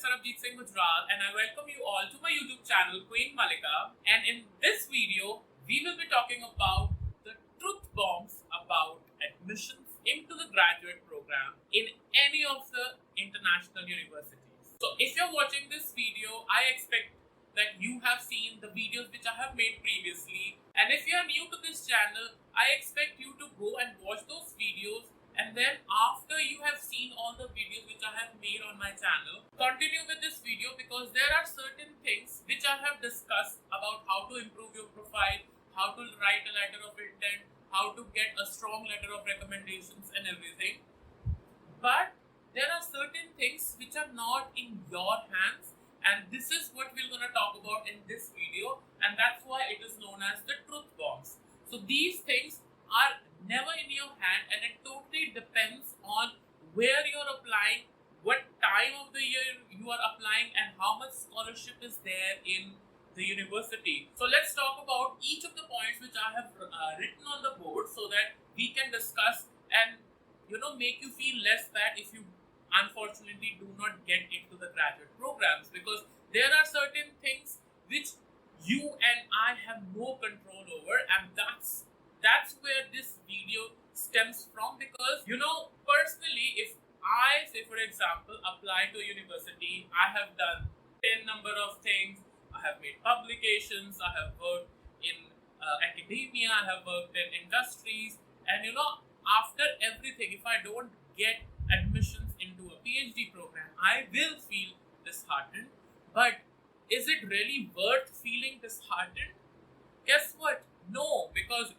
Sarabjit Singh Gujral and I welcome you all to my YouTube channel Queen Malika, and in this video we will be talking about the truth bombs about admissions into the graduate program in any of the international universities. So if you're watching this video, I expect that you have seen the videos which I have made previously, and if you are new to this channel, I expect you to go and watch those videos, and then after you have seen all the videos which I have made on my channel, continue with this video because there are certain things which I have discussed about how to improve your profile, how to write a letter of intent, how to get a strong letter of recommendations and everything. But there are certain things which are not in your hands, and this is what we're going to talk about in this video, and that's why it is known as the truth bombs. So these things are never in your hand, and it totally depends on where you're applying, what time of the year you are applying, and how much scholarship is there in the university. So let's talk about each of the points which I have written on the board so that we can discuss and make you feel less bad if you unfortunately do not get into the graduate programs, because there are certain things which you and I have no control over, and that's where this video stems from. Because personally, if I say for example apply to a university, I have done 10 number of things. I have made publications, I have worked in academia, I have worked in industries, and after everything, if I don't get admissions into a PhD program, I will feel disheartened. But is it really worth feeling disheartened? Guess what? No, because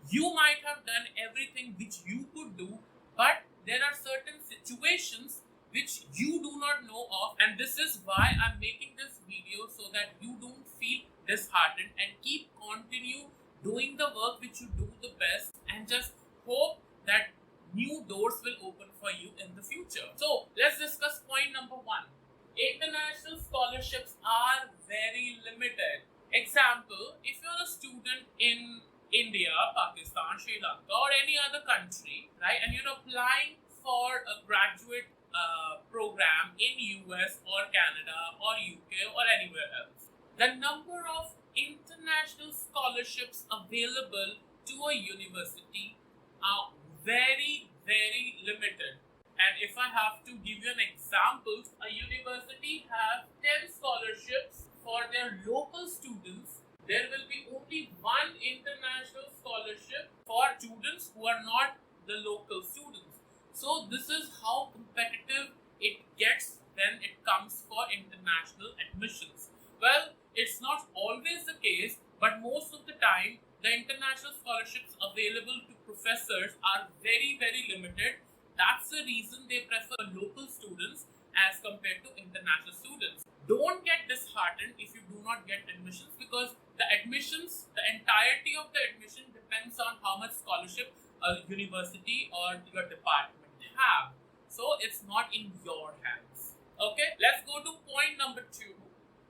you might have done everything which you could do, but there are certain situations which you do not know of, and this is why I'm making this video, so that you don't feel disheartened and continue doing the work which you do the best, and just hope that new doors will open for you in the future. So let's discuss point number 1. International scholarships are very limited. Example, if you're a student in India, Pakistan, Sri Lanka, or any other country, right, and you're applying for a graduate program in US or Canada or UK or anywhere else, the number of international scholarships available to a university are very, very limited. And if I have to give you an example, a university has 10 scholarships for their local students. There will be only one international scholarship for students who are not the local students. So this is how competitive it gets when it comes for international admissions. Well, it's not always the case, but most of the time, the international scholarships available to professors are very, very limited. That's the reason they prefer local students as compared to international students. Don't get disheartened if you do not get admissions, because the entirety of the admission depends on how much scholarship a university or your department have. So it's not in your hands. Okay, let's go to point number 2,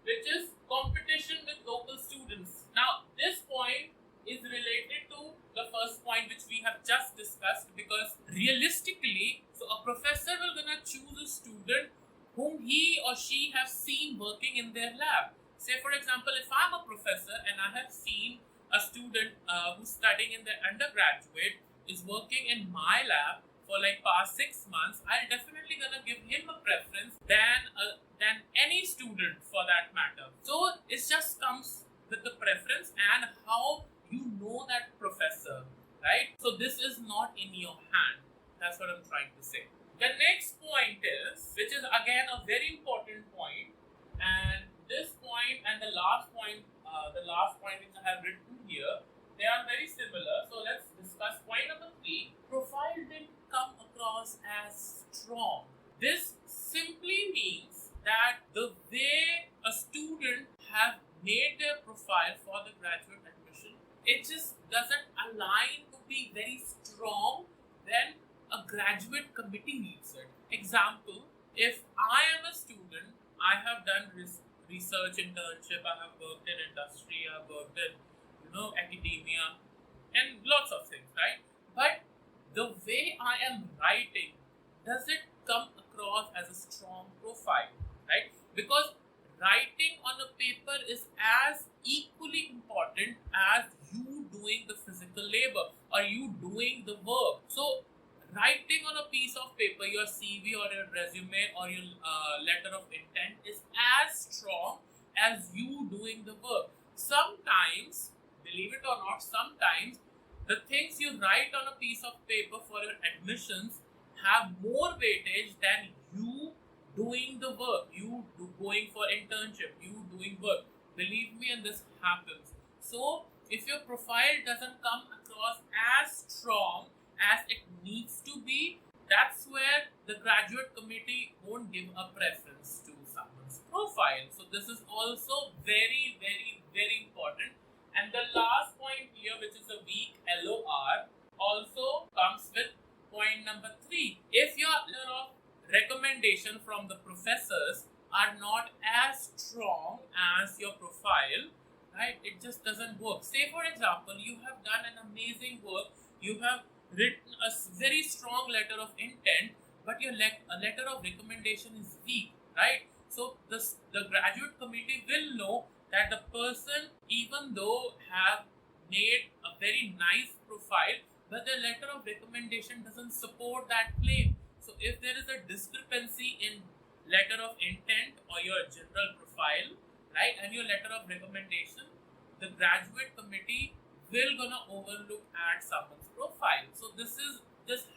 which is competition with local students. Now, this point is related to the first point which we have just discussed, because realistically, so a professor will gonna choose a student whom he or she has seen working in their lab. Say for example, if I'm a professor and I have seen a student who's studying in their undergraduate is working in my lab for like past 6 months, I'll definitely gonna give him a preference than any student for that matter. So it just comes with the preference and how you know that professor, right? So this is not in your hand. That's what I'm trying to say. The next point is, which is again a very important point, and this point and the last point which I have written here, they are very similar. So let's discuss point number 3. Profile didn't come across as strong. This simply means that the way a student have made their profile for the graduate admission, it just doesn't align to be very strong when a graduate committee needs it. Example, if I am a student, I have done research internship, I have worked in industry, I have worked in academia and lots of things, right? But does it come across as a strong profile, right? Because writing on a paper is as equally important as you doing the physical labor or you doing the work. So writing on a piece of paper, your CV or your resume or your letter of intent is as strong as you doing the work. Sometimes, believe it or not, sometimes the things you write on a piece of paper for your admissions have more weightage than you doing the work, going for internship, you doing work. Believe me, and this happens. So, if your profile doesn't come across as strong as it needs to be, that's where the graduate committee won't give a preference to someone's profile. So, this is also very, very, very important. And the last point here, which is a weak LOR, also comes with point number 3. If your letter of recommendation from the professors are not as strong as your profile, right, it just doesn't work. Say for example, you have done an amazing work, you have written a very strong letter of intent, but your letter of recommendation is weak, right? So the graduate committee will know that the person, even though have made a very nice profile, but the letter of recommendation doesn't support that claim. So if there is a discrepancy in letter of intent or your general profile, right, and your letter of recommendation, the graduate committee will gonna overlook at someone's profile. So this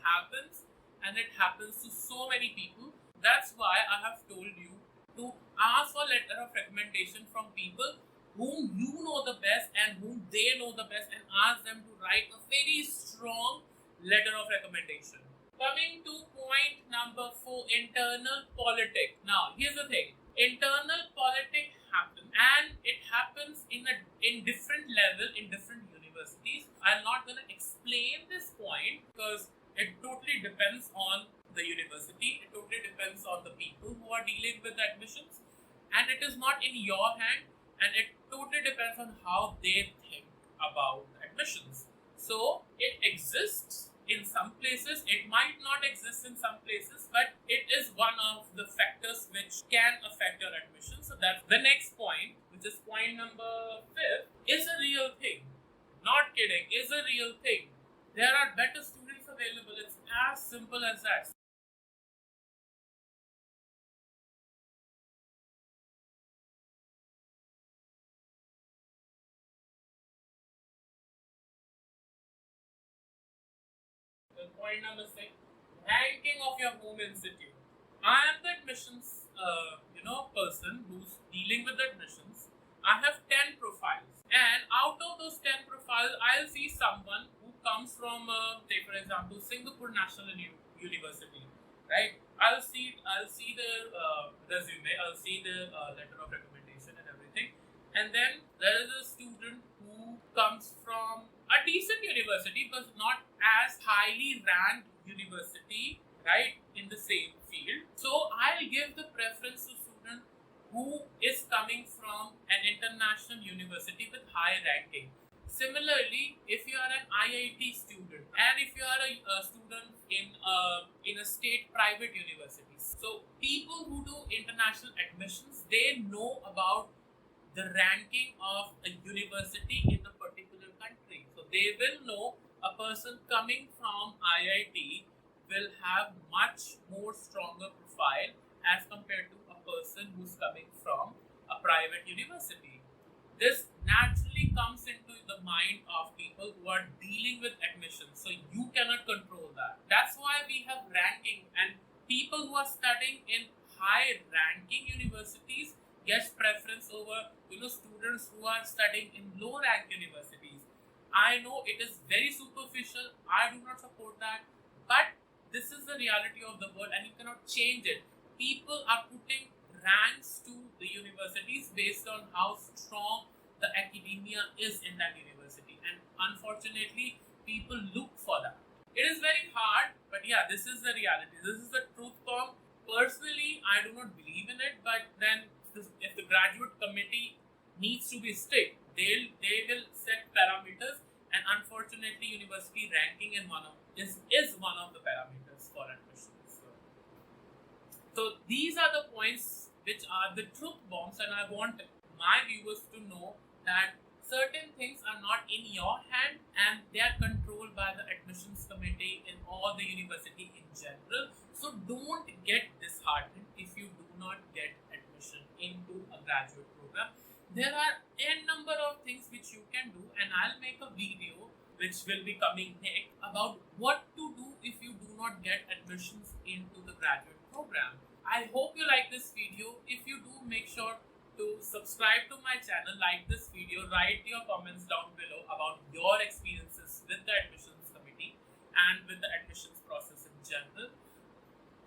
happens, and it happens to so many people. That's why I have told you to ask for letter of recommendation from people whom you know the best and whom they know the best, and ask them to write a very strong letter of recommendation. Coming to point number 4, internal politic. Now, here's the thing. Internal politic happens, and it happens in different level in different universities. I'm not going to explain this point because it totally depends on the university. It totally depends on the people who are dealing with the admissions, and it is not in your hand, and it totally depends on how they think about admissions. So it exists in some places, it might not exist in some places, but it is one of the factors which can affect your admission. So that's the next point, which is point number 5, is a real thing. Not kidding, is a real thing. There are better students available. It's as simple as that. Point number 6, ranking of your home institute. I am the admissions person who's dealing with the admissions. I have 10 profiles, and out of those 10 profiles, I'll see someone who comes from, say for example, Singapore National University, right? I'll see the resume, I'll see the letter of recommendation and everything, and then there is a student who comes from a decent university, but not as highly ranked university, right, in the same field. So I'll give the preference to student who is coming from an international university with high ranking. Similarly, if you are an IIT student and if you are a student in a state private university, so people who do international admissions, they know about the ranking of a university in a particular country. So they will know a person coming from IIT will have much more stronger profile as compared to a person who's coming from a private university. This naturally comes into the mind of people who are dealing with admissions. So you cannot control that. That's why we have ranking, and people who are studying in high ranking universities gets preference over students who are studying in low rank universities. I know it is very superficial. I do not support that, but this is the reality of the world, and you cannot change it. People are putting ranks to the universities based on how strong the academia is in that university, and unfortunately, people look for that. It is very hard, but yeah, this is the reality. This is the truth bomb. Personally, I do not believe in it, but then if the graduate committee needs to be strict, they will set parameters, and unfortunately, university ranking is one of the parameters for admissions. So So these are the points which are the truth bombs, and I want my viewers to know that certain things are not in your hand and they are controlled by the admissions committee in all the university in general. So don't get disheartened if you do not get admission into a graduate program. There are n number of things which you can do, and I'll make a video which will be coming next about what to do if you do not get admissions into the graduate program. I hope you like this video. If you do, make sure to subscribe to my channel, like this video, write your comments down below about your experiences with the admissions committee and with the admissions process in general.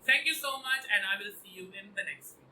Thank you so much, and I will see you in the next video.